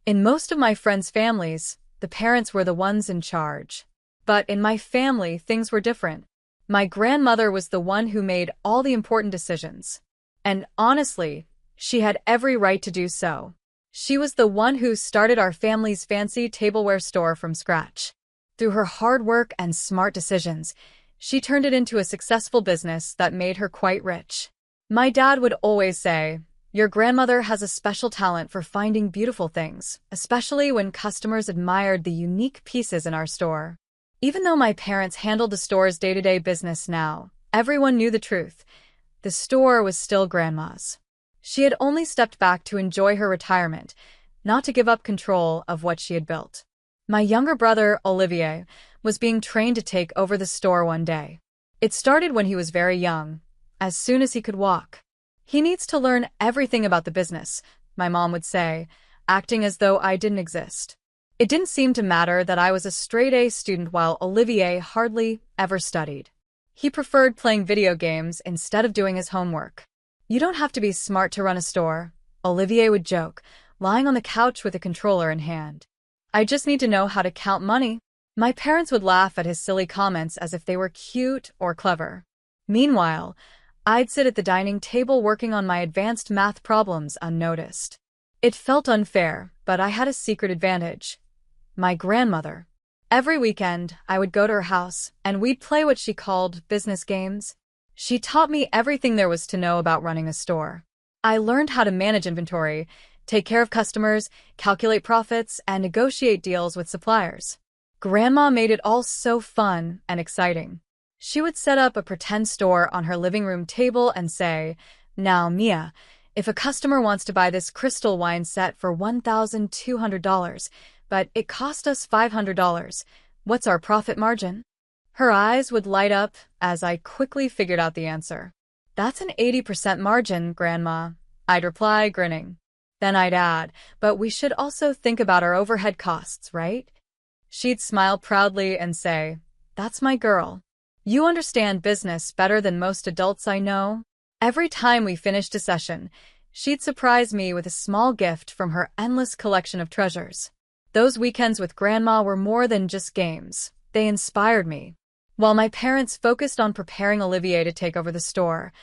In most of my friends' families, the parents were the ones in charge. But in my family, things were different. My grandmother was the one who made all the important decisions. And honestly, she had every right to do so. She was the one who started our family's fancy tableware store from scratch. Through her hard work and smart decisions, she turned it into a successful business that made her quite rich. My dad would always say, "Your grandmother has a special talent for finding beautiful things, especially when customers admired the unique pieces in our store." Even though my parents handled the store's day-to-day business now, everyone knew the truth. The store was still Grandma's. She had only stepped back to enjoy her retirement, not to give up control of what she had built. My younger brother, Olivier, was being trained to take over the store one day. It started when he was very young, as soon as he could walk. "He needs to learn everything about the business," my mom would say, acting as though I didn't exist. It didn't seem to matter that I was a straight-A student while Olivier hardly ever studied. He preferred playing video games instead of doing his homework. "You don't have to be smart to run a store," Olivier would joke, lying on the couch with a controller in hand. "I just need to know how to count money." My parents would laugh at his silly comments as if they were cute or clever. Meanwhile, I'd sit at the dining table working on my advanced math problems unnoticed. It felt unfair, but I had a secret advantage: my grandmother. Every weekend, I would go to her house, and we'd play what she called business games. She taught me everything there was to know about running a store. I learned how to manage inventory, take care of customers, calculate profits, and negotiate deals with suppliers. Grandma made it all so fun and exciting. She would set up a pretend store on her living room table and say, "Now, Mia, if a customer wants to buy this crystal wine set for $1,200, but it cost us $500, what's our profit margin?" Her eyes would light up as I quickly figured out the answer. "That's an 80% margin, Grandma," I'd reply, grinning. Then I'd add, "But we should also think about our overhead costs, right?" She'd smile proudly and say, "That's my girl. You understand business better than most adults I know." Every time we finished a session, she'd surprise me with a small gift from her endless collection of treasures. Those weekends with Grandma were more than just games. They inspired me. While my parents focused on preparing Olivier to take over the store,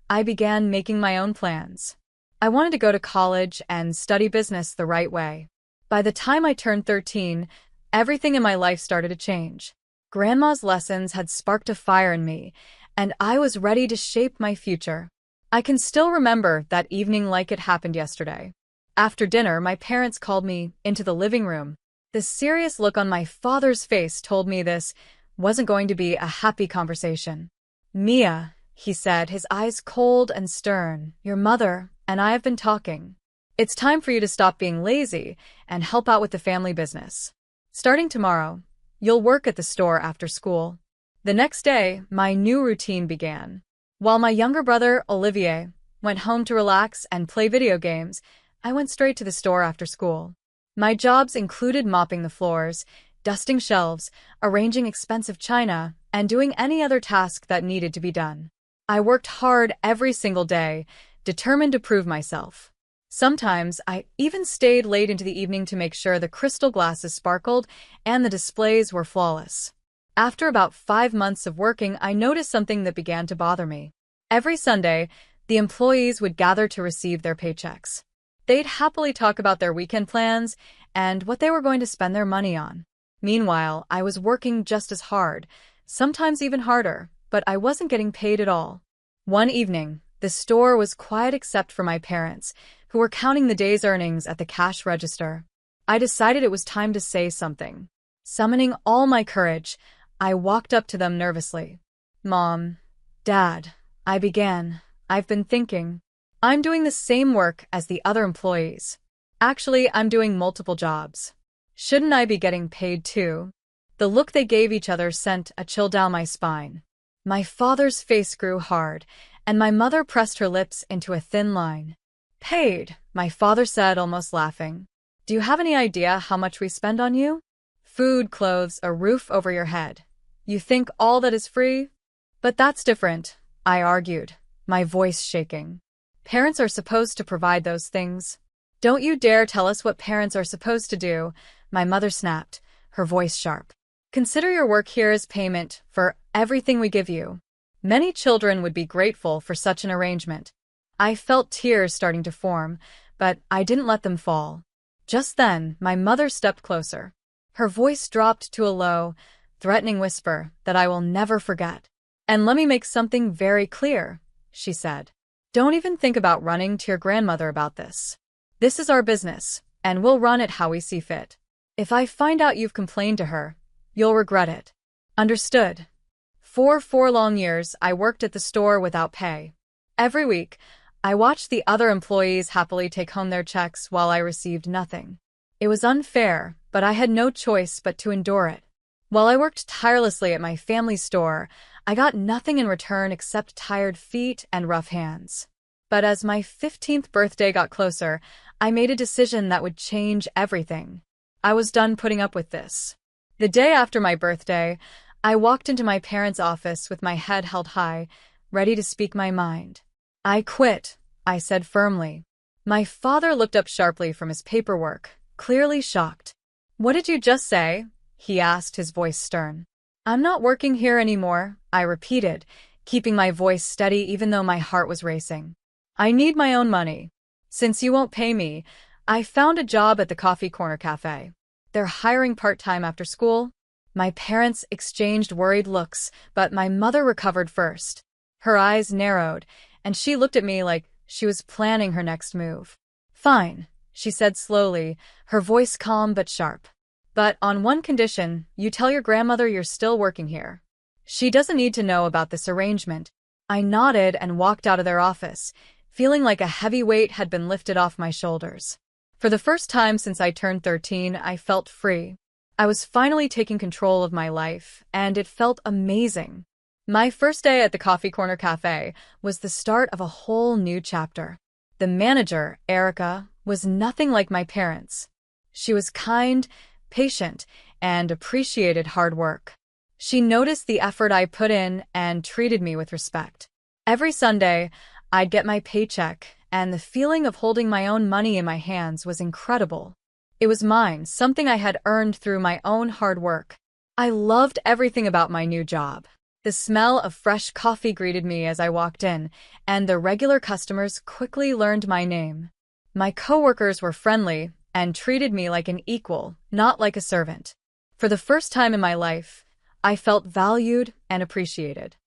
I began making my own plans. I wanted to go to college and study business the right way. By the time I turned 13, everything in my life started to change. Grandma's lessons had sparked a fire in me, and I was ready to shape my future. I can still remember that evening like it happened yesterday. After dinner, my parents called me into the living room. The serious look on my father's face told me this wasn't going to be a happy conversation. "Mia," he said, his eyes cold and stern, "your mother and I have been talking. It's time for you to stop being lazy and help out with the family business. Starting tomorrow, you'll work at the store after school." The next day, my new routine began. While my younger brother, Olivier, went home to relax and play video games, I went straight to the store after school. My jobs included mopping the floors, dusting shelves, arranging expensive china, and doing any other task that needed to be done. I worked hard every single day, determined to prove myself. Sometimes I even stayed late into the evening to make sure the crystal glasses sparkled and the displays were flawless. After about 5 months of working, I noticed something that began to bother me. Every Sunday, the employees would gather to receive their paychecks. They'd happily talk about their weekend plans and what they were going to spend their money on. Meanwhile, I was working just as hard, sometimes even harder, but I wasn't getting paid at all. One evening, the store was quiet except for my parents, who were counting the day's earnings at the cash register. I decided it was time to say something. Summoning all my courage, I walked up to them nervously. "Mom, Dad," I began, "I've been thinking. I'm doing the same work as the other employees. Actually, I'm doing multiple jobs. Shouldn't I be getting paid too?" The look they gave each other sent a chill down my spine. My father's face grew hard, and my mother pressed her lips into a thin line. "Paid," my father said, almost laughing. "Do you have any idea how much we spend on you? Food, clothes, a roof over your head. You think all that is free? But that's different," I argued, my voice shaking. "Parents are supposed to provide those things." Don't you dare tell us what parents are supposed to do, my mother snapped, her voice sharp. Consider your work here as payment for everything we give you. Many children would be grateful for such an arrangement. I felt tears starting to form, but I didn't let them fall. Just then, my mother stepped closer. Her voice dropped to a low, threatening whisper that I will never forget. And let me make something very clear, she said. Don't even think about running to your grandmother about this. This is our business, and we'll run it how we see fit. If I find out you've complained to her, you'll regret it. Understood? For 4 long years, I worked at the store without pay. Every week, I watched the other employees happily take home their checks while I received nothing. It was unfair, but I had no choice but to endure it. While I worked tirelessly at my family store, I got nothing in return except tired feet and rough hands. But as my 15th birthday got closer, I made a decision that would change everything. I was done putting up with this. The day after my birthday, I walked into my parents' office with my head held high, ready to speak my mind. I quit, I said firmly. My father looked up sharply from his paperwork, clearly shocked. What did you just say? He asked, his voice stern. I'm not working here anymore, I repeated, keeping my voice steady even though my heart was racing. I need my own money. Since you won't pay me, I found a job at the Coffee Corner Cafe. They're hiring part-time after school. My parents exchanged worried looks, but my mother recovered first. Her eyes narrowed, and she looked at me like she was planning her next move. Fine, she said slowly, her voice calm but sharp. But on one condition, you tell your grandmother you're still working here. She doesn't need to know about this arrangement. I nodded and walked out of their office, feeling like a heavy weight had been lifted off my shoulders. For the first time since I turned 13, I felt free. I was finally taking control of my life, and it felt amazing. My first day at the Coffee Corner Cafe was the start of a whole new chapter. The manager, Erica, was nothing like my parents. She was kind, patient, and appreciated hard work. She noticed the effort I put in and treated me with respect. Every Sunday, I'd get my paycheck, and the feeling of holding my own money in my hands was incredible. It was mine, something I had earned through my own hard work. I loved everything about my new job. The smell of fresh coffee greeted me as I walked in, and the regular customers quickly learned my name. My coworkers were friendly and treated me like an equal, not like a servant. For the first time in my life, I felt valued and appreciated.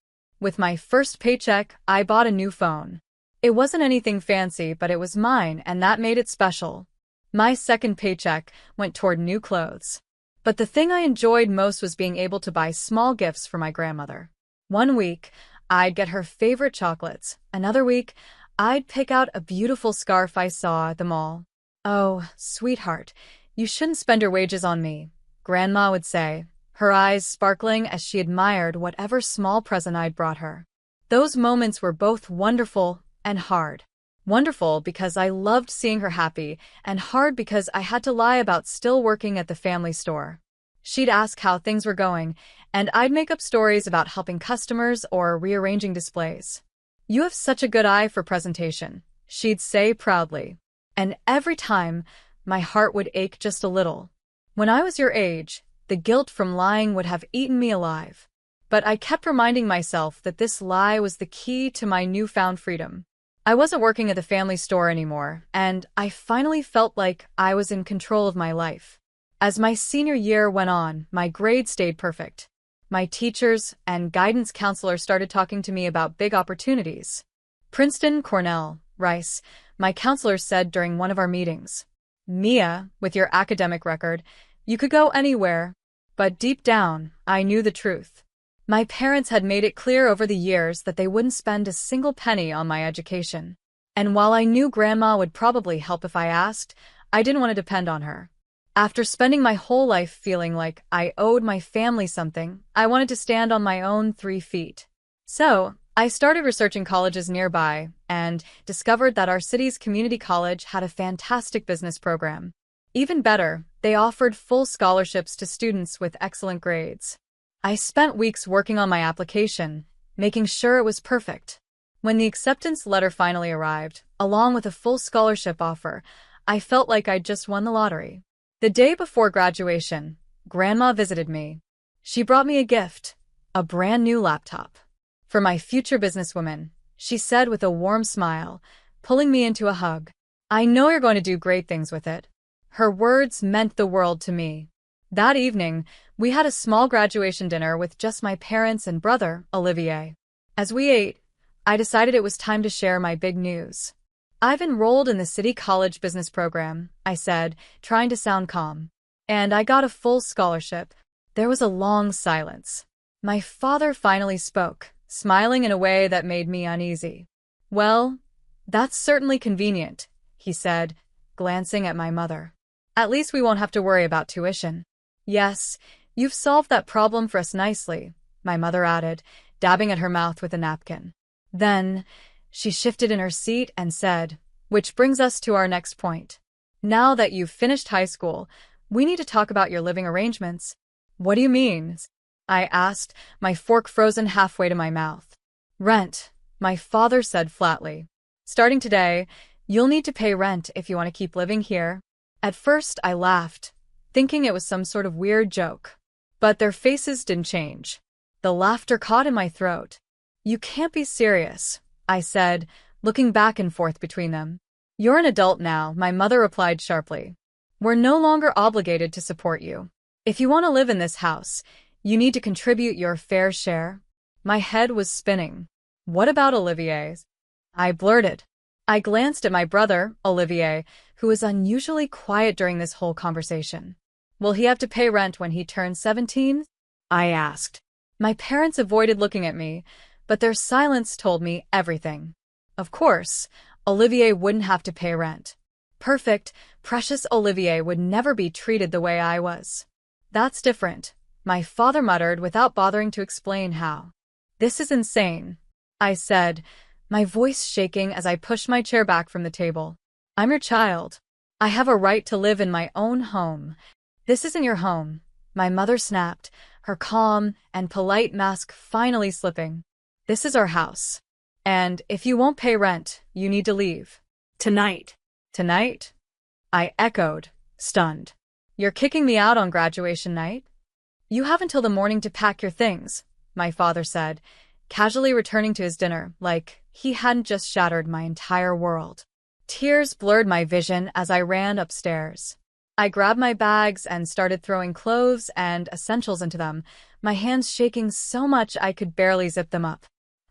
With my first paycheck, I bought a new phone. It wasn't anything fancy, but it was mine, and that made it special. My second paycheck went toward new clothes. But the thing I enjoyed most was being able to buy small gifts for my grandmother. One week, I'd get her favorite chocolates. Another week, I'd pick out a beautiful scarf I saw at the mall. Oh, sweetheart, you shouldn't spend your wages on me, Grandma would say, her eyes sparkling as she admired whatever small present I'd brought her. Those moments were both wonderful and hard. Wonderful because I loved seeing her happy, and hard because I had to lie about still working at the family store. She'd ask how things were going, and I'd make up stories about helping customers or rearranging displays. You have such a good eye for presentation, she'd say proudly. And every time, my heart would ache just a little. When I was your age, the guilt from lying would have eaten me alive. But I kept reminding myself that this lie was the key to my newfound freedom. I wasn't working at the family store anymore, and I finally felt like I was in control of my life. As my senior year went on, my grades stayed perfect. My teachers and guidance counselors started talking to me about big opportunities. Princeton, Cornell, Rice, my counselor said during one of our meetings. Mia, with your academic record, you could go anywhere. But deep down, I knew the truth. My parents had made it clear over the years that they wouldn't spend a single penny on my education. And while I knew Grandma would probably help if I asked, I didn't want to depend on her. After spending my whole life feeling like I owed my family something, I wanted to stand on my own 3 feet. So, I started researching colleges nearby and discovered that our city's community college had a fantastic business program. Even better, they offered full scholarships to students with excellent grades. I spent weeks working on my application, making sure it was perfect. When the acceptance letter finally arrived, along with a full scholarship offer, I felt like I'd just won the lottery. The day before graduation, Grandma visited me. She brought me a gift, a brand new laptop. For my future businesswoman, she said with a warm smile, pulling me into a hug. I know you're going to do great things with it. Her words meant the world to me. That evening, we had a small graduation dinner with just my parents and brother, Olivier. As we ate, I decided it was time to share my big news. I've enrolled in the City College Business Program, I said, trying to sound calm. And I got a full scholarship. There was a long silence. My father finally spoke, smiling in a way that made me uneasy. Well, that's certainly convenient, he said, glancing at my mother. At least we won't have to worry about tuition. Yes, you've solved that problem for us nicely, my mother added, dabbing at her mouth with a napkin. Then, she shifted in her seat and said, which brings us to our next point. Now that you've finished high school, we need to talk about your living arrangements. What do you mean? I asked, my fork frozen halfway to my mouth. Rent, my father said flatly. Starting today, you'll need to pay rent if you want to keep living here. At first, I laughed, thinking it was some sort of weird joke. But their faces didn't change. The laughter caught in my throat. You can't be serious, I said, looking back and forth between them. You're an adult now, my mother replied sharply. We're no longer obligated to support you. If you want to live in this house, you need to contribute your fair share. My head was spinning. What about Olivier's? I blurted. I glanced at my brother, Olivier, who was unusually quiet during this whole conversation. Will he have to pay rent when he turns 17? I asked. My parents avoided looking at me, but their silence told me everything. Of course, Olivier wouldn't have to pay rent. Perfect, precious Olivier would never be treated the way I was. That's different, my father muttered without bothering to explain how. This is insane, I said, my voice shaking as I pushed my chair back from the table. I'm your child. I have a right to live in my own home. This isn't your home, my mother snapped, her calm and polite mask finally slipping. This is our house. And if you won't pay rent, you need to leave. Tonight. Tonight? I echoed, stunned. You're kicking me out on graduation night? You have until the morning to pack your things, my father said, casually returning to his dinner like he hadn't just shattered my entire world. Tears blurred my vision as I ran upstairs. I grabbed my bags and started throwing clothes and essentials into them, my hands shaking so much I could barely zip them up.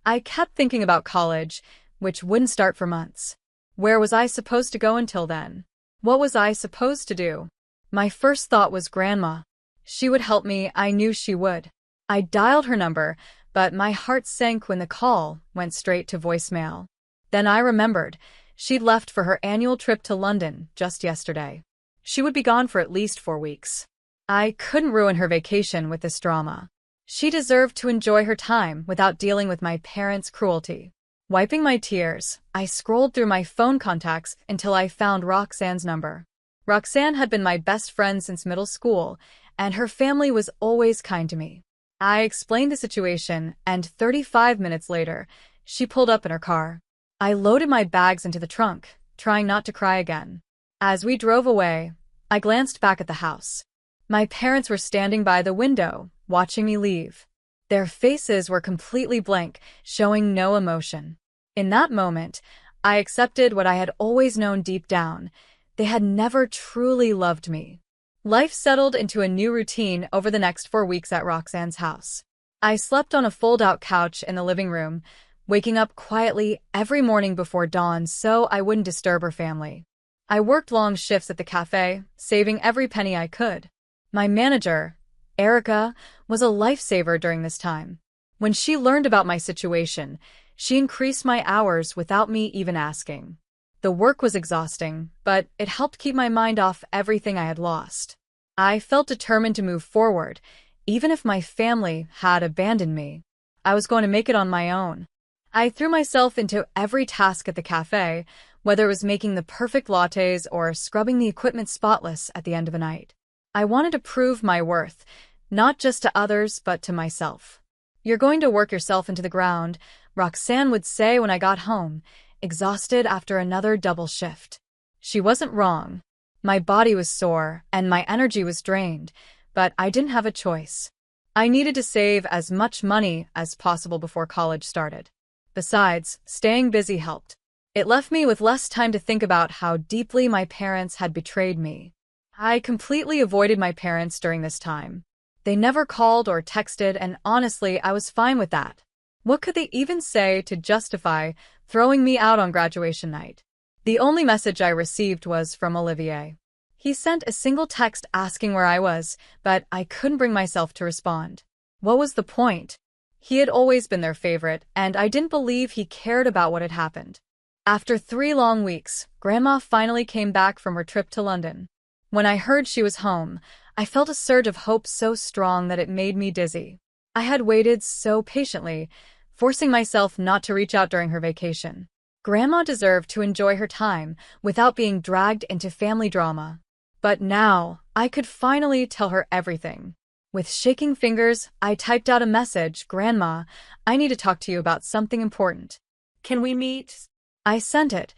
I kept thinking about college, which wouldn't start for months. Where was I supposed to go until then? What was I supposed to do? My first thought was Grandma. She would help me, I knew she would. I dialed her number, but my heart sank when the call went straight to voicemail. Then I remembered. She'd left for her annual trip to London just yesterday. She would be gone for at least 4 weeks. I couldn't ruin her vacation with this drama. She deserved to enjoy her time without dealing with my parents' cruelty. Wiping my tears, I scrolled through my phone contacts until I found Roxanne's number. Roxanne had been my best friend since middle school, and her family was always kind to me. I explained the situation, and 35 minutes later, she pulled up in her car. I loaded my bags into the trunk, trying not to cry again. As we drove away, I glanced back at the house. My parents were standing by the window, watching me leave. Their faces were completely blank, showing no emotion. In that moment, I accepted what I had always known deep down. They had never truly loved me. Life settled into a new routine over the next 4 weeks at Roxanne's house. I slept on a fold-out couch in the living room, waking up quietly every morning before dawn so I wouldn't disturb her family. I worked long shifts at the cafe, saving every penny I could. My manager, Erica, was a lifesaver during this time. When she learned about my situation, she increased my hours without me even asking. The work was exhausting, but it helped keep my mind off everything I had lost. I felt determined to move forward, even if my family had abandoned me. I was going to make it on my own. I threw myself into every task at the cafe, whether it was making the perfect lattes or scrubbing the equipment spotless at the end of a night. I wanted to prove my worth, not just to others, but to myself. You're going to work yourself into the ground, Roxanne would say when I got home, exhausted after another double shift. She wasn't wrong. My body was sore, and my energy was drained, but I didn't have a choice. I needed to save as much money as possible before college started. Besides, staying busy helped. It left me with less time to think about how deeply my parents had betrayed me. I completely avoided my parents during this time. They never called or texted, and honestly, I was fine with that. What could they even say to justify throwing me out on graduation night? The only message I received was from Olivier. He sent a single text asking where I was, but I couldn't bring myself to respond. What was the point? He had always been their favorite, and I didn't believe he cared about what had happened. After 3 long weeks, Grandma finally came back from her trip to London. When I heard she was home, I felt a surge of hope so strong that it made me dizzy. I had waited so patiently, forcing myself not to reach out during her vacation. Grandma deserved to enjoy her time without being dragged into family drama. But now, I could finally tell her everything. With shaking fingers, I typed out a message. "Grandma, I need to talk to you about something important. Can we meet?" I sent it,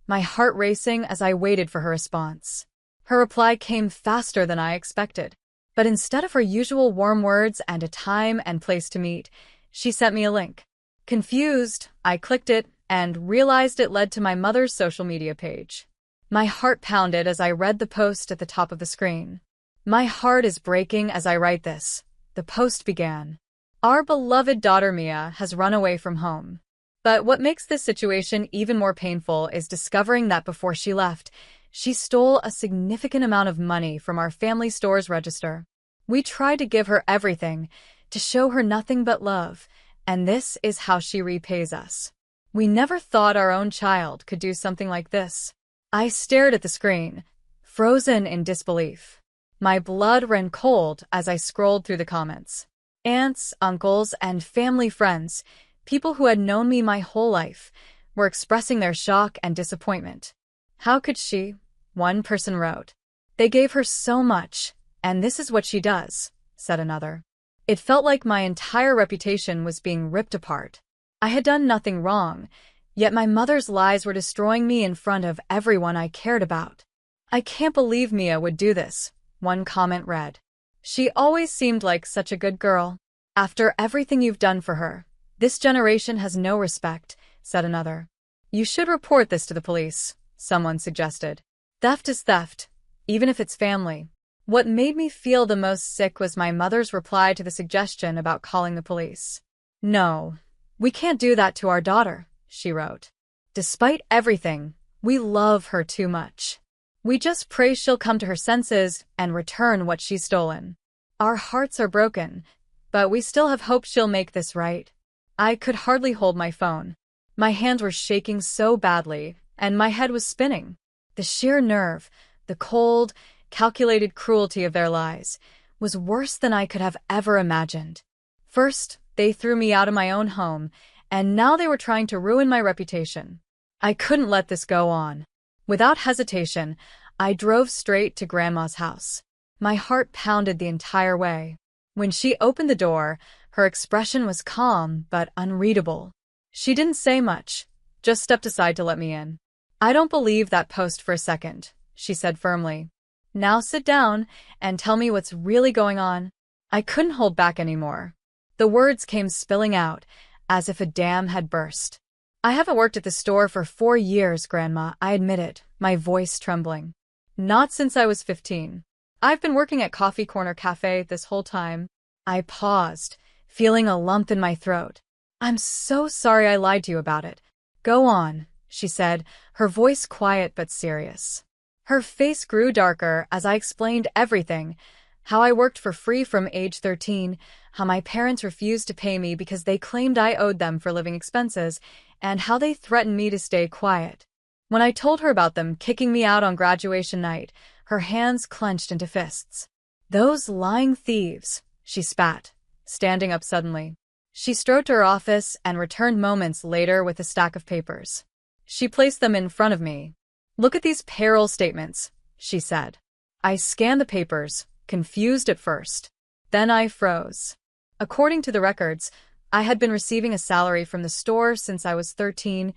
my heart racing as I waited for her response. Her reply came faster than I expected. But instead of her usual warm words and a time and place to meet, she sent me a link. Confused, I clicked it and realized it led to my mother's social media page. My heart pounded as I read the post at the top of the screen. "My heart is breaking as I write this." The post began. "Our beloved daughter Mia has run away from home." But what makes this situation even more painful is discovering that before she left, she stole a significant amount of money from our family store's register. We tried to give her everything, to show her nothing but love, and this is how she repays us. We never thought our own child could do something like this. I stared at the screen, frozen in disbelief. My blood ran cold as I scrolled through the comments. Aunts, uncles, and family friends, people who had known me my whole life, were expressing their shock and disappointment. "How could she?" one person wrote. "They gave her so much, and this is what she does," said another. It felt like my entire reputation was being ripped apart. I had done nothing wrong, yet my mother's lies were destroying me in front of everyone I cared about. "I can't believe Mia would do this," one comment read. "She always seemed like such a good girl. After everything you've done for her, this generation has no respect," said another. "You should report this to the police," someone suggested. Theft is theft, even if it's family. What made me feel the most sick was my mother's reply to the suggestion about calling the police. "No, we can't do that to our daughter," she wrote. "Despite everything, we love her too much. We just pray she'll come to her senses and return what she's stolen. Our hearts are broken, but we still have hope she'll make this right." I could hardly hold my phone. My hands were shaking so badly, and my head was spinning. The sheer nerve, the cold, calculated cruelty of their lies, was worse than I could have ever imagined. First, they threw me out of my own home, and now they were trying to ruin my reputation. I couldn't let this go on. Without hesitation, I drove straight to Grandma's house. My heart pounded the entire way. When she opened the door, her expression was calm but unreadable. She didn't say much, just stepped aside to let me in. "I don't believe that post for a second," she said firmly. "Now sit down and tell me what's really going on." I couldn't hold back anymore. The words came spilling out, as if a dam had burst. "I haven't worked at the store for 4 years, Grandma," I admitted, my voice trembling. "Not since I was 15. I've been working at Coffee Corner Cafe this whole time." I paused, feeling a lump in my throat. "I'm so sorry I lied to you about it. Go on," she said, her voice quiet but serious. Her face grew darker as I explained everything, how I worked for free from age 13, how my parents refused to pay me because they claimed I owed them for living expenses, and how they threatened me to stay quiet. When I told her about them kicking me out on graduation night, her hands clenched into fists. "Those lying thieves," she spat, standing up suddenly. She strode to her office and returned moments later with a stack of papers. She placed them in front of me. "Look at these payroll statements," she said. I scanned the papers, confused at first. Then I froze. According to the records, I had been receiving a salary from the store since I was 13,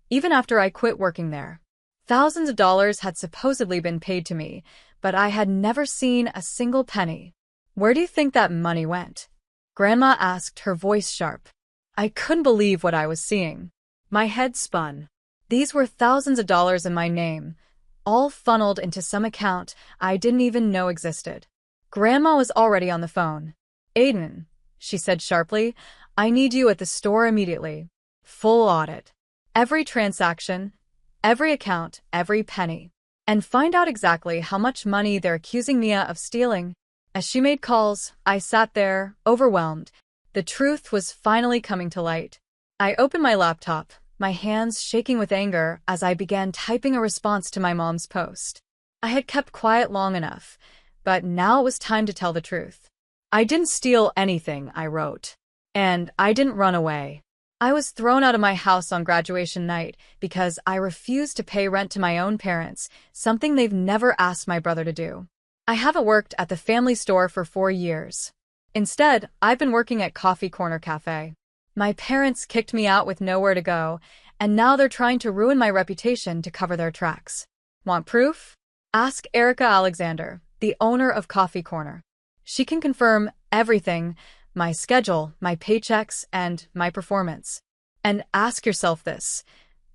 even after I quit working there. Thousands of dollars had supposedly been paid to me, but I had never seen a single penny. Where do you think that money went? Grandma asked, her voice sharp. I couldn't believe what I was seeing. My head spun. These were thousands of dollars in my name, all funneled into some account I didn't even know existed. Grandma was already on the phone. Aiden, she said sharply, I need you at the store immediately. Full audit. Every transaction, every account, every penny. And find out exactly how much money they're accusing Mia of stealing. As she made calls, I sat there, overwhelmed. The truth was finally coming to light. I opened my laptop, my hands shaking with anger as I began typing a response to my mom's post. I had kept quiet long enough, but now it was time to tell the truth. I didn't steal anything, I wrote. And I didn't run away. I was thrown out of my house on graduation night because I refused to pay rent to my own parents, something they've never asked my brother to do. I haven't worked at the family store for 4 years. Instead, I've been working at Coffee Corner Cafe. My parents kicked me out with nowhere to go, and now they're trying to ruin my reputation to cover their tracks. Want proof? Ask Erica Alexander, the owner of Coffee Corner. She can confirm everything, my schedule, my paychecks, and my performance. And ask yourself this.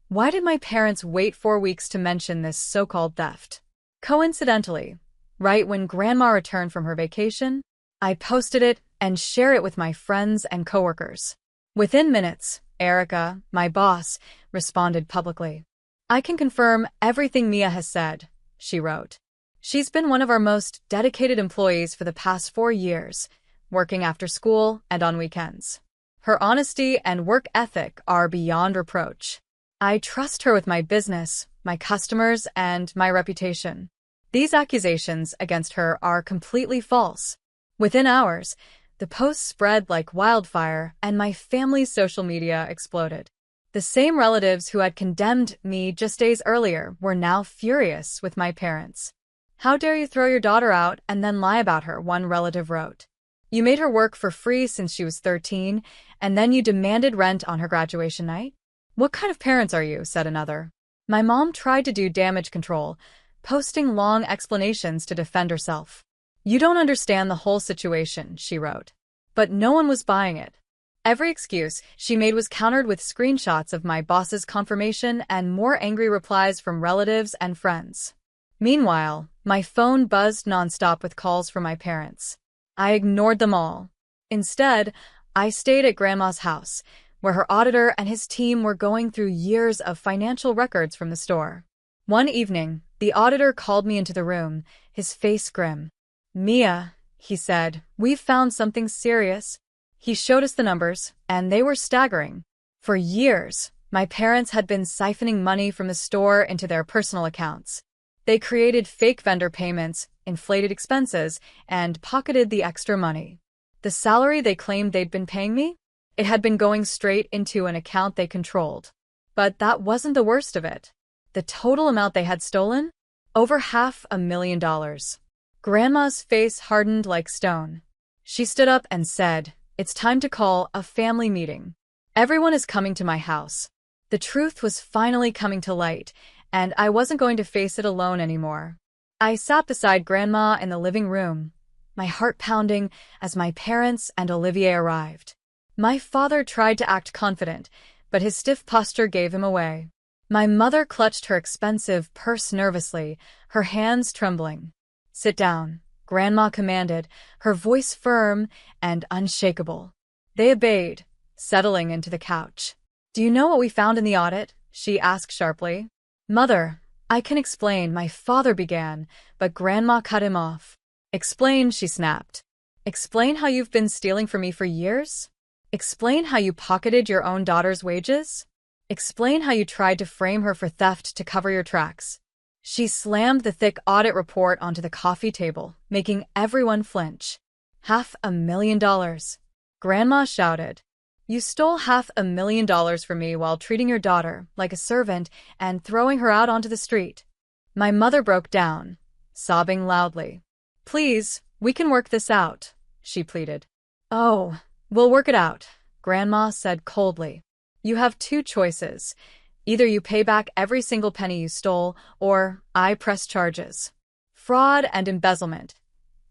Why did my parents wait 4 weeks to mention this so-called theft? Coincidentally, right when Grandma returned from her vacation, I posted it and shared it with my friends and coworkers. Within minutes, Erica, my boss, responded publicly. I can confirm everything Mia has said, she wrote. She's been one of our most dedicated employees for the past 4 years, working after school and on weekends. Her honesty and work ethic are beyond reproach. I trust her with my business, my customers, and my reputation. These accusations against her are completely false. Within hours, the posts spread like wildfire and my family's social media exploded. The same relatives who had condemned me just days earlier were now furious with my parents. How dare you throw your daughter out and then lie about her, one relative wrote. You made her work for free since she was 13, and then you demanded rent on her graduation night? What kind of parents are you, said another. My mom tried to do damage control, posting long explanations to defend herself. You don't understand the whole situation, she wrote. But no one was buying it. Every excuse she made was countered with screenshots of my boss's confirmation and more angry replies from relatives and friends. Meanwhile, my phone buzzed nonstop with calls from my parents. I ignored them all. Instead, I stayed at Grandma's house, where her auditor and his team were going through years of financial records from the store. One evening, the auditor called me into the room, his face grim. Mia, he said, we've found something serious. He showed us the numbers, and they were staggering. For years, my parents had been siphoning money from the store into their personal accounts. They created fake vendor payments, inflated expenses, and pocketed the extra money. The salary they claimed they'd been paying me? It had been going straight into an account they controlled. But that wasn't the worst of it. The total amount they had stolen? Over $500,000. Grandma's face hardened like stone. She stood up and said, It's time to call a family meeting. Everyone is coming to my house. The truth was finally coming to light, and I wasn't going to face it alone anymore. I sat beside Grandma in the living room, my heart pounding as my parents and Olivier arrived. My father tried to act confident, but his stiff posture gave him away. My mother clutched her expensive purse nervously, her hands trembling. Sit down, Grandma commanded, her voice firm and unshakable. They obeyed, settling into the couch. Do you know what we found in the audit? She asked sharply. Mother, I can explain, my father began, but Grandma cut him off. Explain, she snapped. Explain how you've been stealing from me for years? Explain how you pocketed your own daughter's wages? Explain how you tried to frame her for theft to cover your tracks. She slammed the thick audit report onto the coffee table, making everyone flinch. $500,000. Grandma shouted. You stole $500,000 from me while treating your daughter like a servant and throwing her out onto the street. My mother broke down, sobbing loudly. Please, we can work this out, she pleaded. Oh, we'll work it out, Grandma said coldly. You have 2 choices. Either you pay back every single penny you stole, or I press charges. Fraud and embezzlement.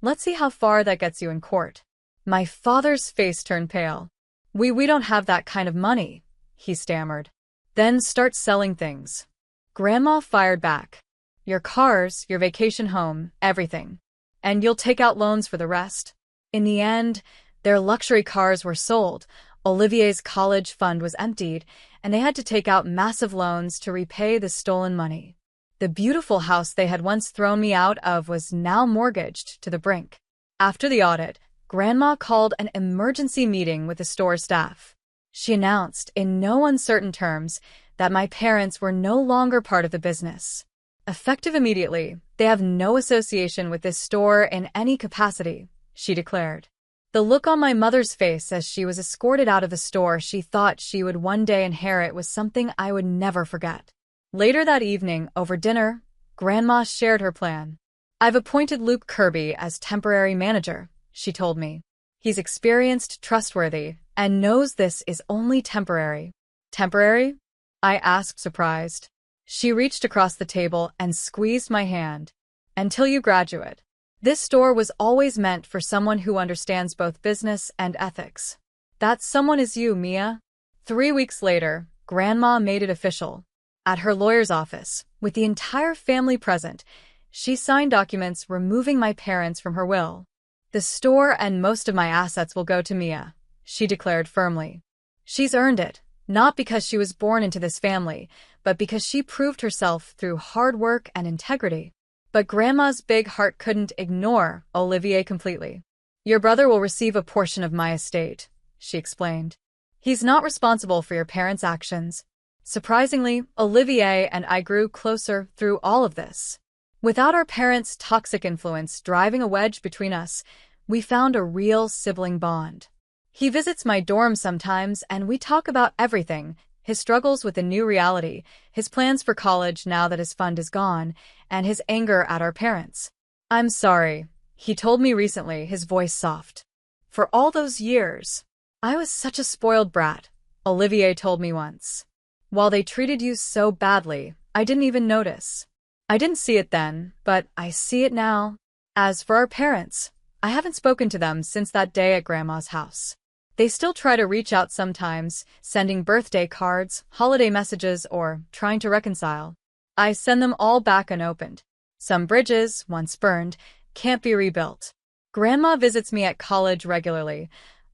Let's see how far that gets you in court. My father's face turned pale. We don't have that kind of money, he stammered. Then start selling things. Grandma fired back. Your cars, your vacation home, everything. And you'll take out loans for the rest. In the end, their luxury cars were sold, Olivier's college fund was emptied, and they had to take out massive loans to repay the stolen money. The beautiful house they had once thrown me out of was now mortgaged to the brink. After the audit, Grandma called an emergency meeting with the store staff. She announced, in no uncertain terms, that my parents were no longer part of the business. Effective immediately, they have no association with this store in any capacity, she declared. The look on my mother's face as she was escorted out of the store she thought she would one day inherit was something I would never forget. Later that evening, over dinner, Grandma shared her plan. I've appointed Luke Kirby as temporary manager, she told me. He's experienced, trustworthy, and knows this is only temporary. Temporary? I asked, surprised. She reached across the table and squeezed my hand. Until you graduate. This store was always meant for someone who understands both business and ethics. That someone is you, Mia. 3 weeks later, Grandma made it official. At her lawyer's office, with the entire family present, she signed documents removing my parents from her will. The store and most of my assets will go to Mia, she declared firmly. She's earned it, not because she was born into this family, but because she proved herself through hard work and integrity. But Grandma's big heart couldn't ignore Olivier completely. Your brother will receive a portion of my estate, she explained. He's not responsible for your parents' actions. Surprisingly, Olivier and I grew closer through all of this. Without our parents' toxic influence driving a wedge between us, we found a real sibling bond. He visits my dorm sometimes and we talk about everything, his struggles with the new reality, his plans for college now that his fund is gone, and his anger at our parents. I'm sorry, he told me recently, his voice soft. For all those years, I was such a spoiled brat, Olivier told me once. While they treated you so badly, I didn't even notice. I didn't see it then, but I see it now. As for our parents, I haven't spoken to them since that day at Grandma's house. They still try to reach out sometimes, sending birthday cards, holiday messages, or trying to reconcile. I send them all back unopened. Some bridges, once burned, can't be rebuilt. Grandma visits me at college regularly,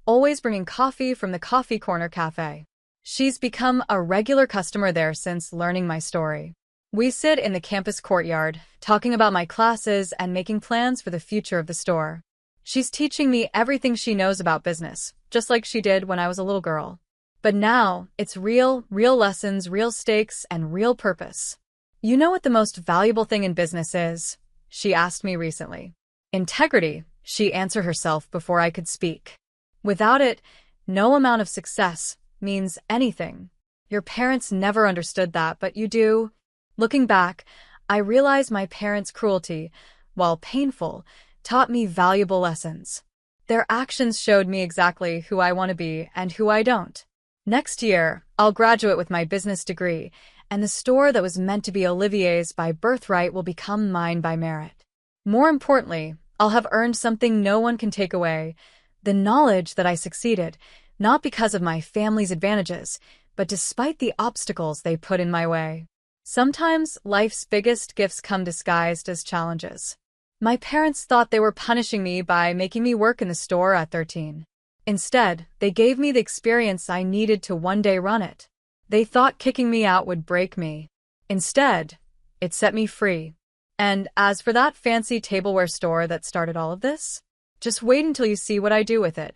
always bringing coffee from the Coffee Corner Cafe. She's become a regular customer there since learning my story. We sit in the campus courtyard, talking about my classes and making plans for the future of the store. She's teaching me everything she knows about business, just like she did when I was a little girl. But now, it's real lessons, real stakes, and real purpose. You know what the most valuable thing in business is? She asked me recently. Integrity, she answered herself before I could speak. Without it, no amount of success means anything. Your parents never understood that, but you do. Looking back, I realize my parents' cruelty, while painful, taught me valuable lessons. Their actions showed me exactly who I want to be and who I don't. Next year, I'll graduate with my business degree, and the store that was meant to be Olivier's by birthright will become mine by merit. More importantly, I'll have earned something no one can take away, the knowledge that I succeeded, not because of my family's advantages, but despite the obstacles they put in my way. Sometimes life's biggest gifts come disguised as challenges. My parents thought they were punishing me by making me work in the store at 13. Instead, they gave me the experience I needed to one day run it. They thought kicking me out would break me. Instead, it set me free. And as for that fancy tableware store that started all of this, just wait until you see what I do with it.